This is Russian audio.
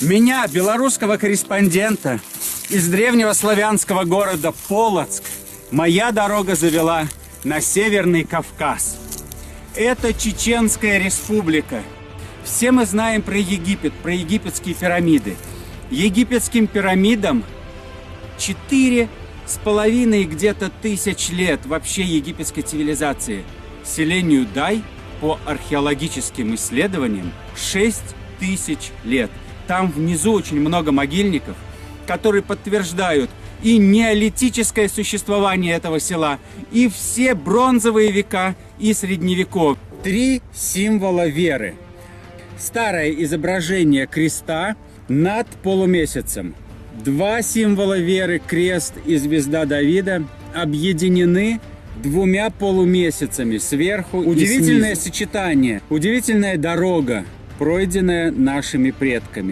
Меня, белорусского корреспондента из древнего славянского города Полоцк, моя дорога завела на Северный Кавказ. Это Чеченская Республика. Все мы знаем про Египет, про египетские пирамиды. Египетским пирамидам 4,5 где-то тысяч лет вообще египетской цивилизации. Селению Дай по археологическим исследованиям 6 тысяч лет. Там внизу очень много могильников, которые подтверждают и неолитическое существование этого села, и все бронзовые века, и средневековье. 3 символа веры. Старое изображение креста над полумесяцем. 2 символа веры, крест и звезда Давида, объединены 2 полумесяцами сверху. Удивительное сочетание, удивительная дорога, пройденная нашими предками.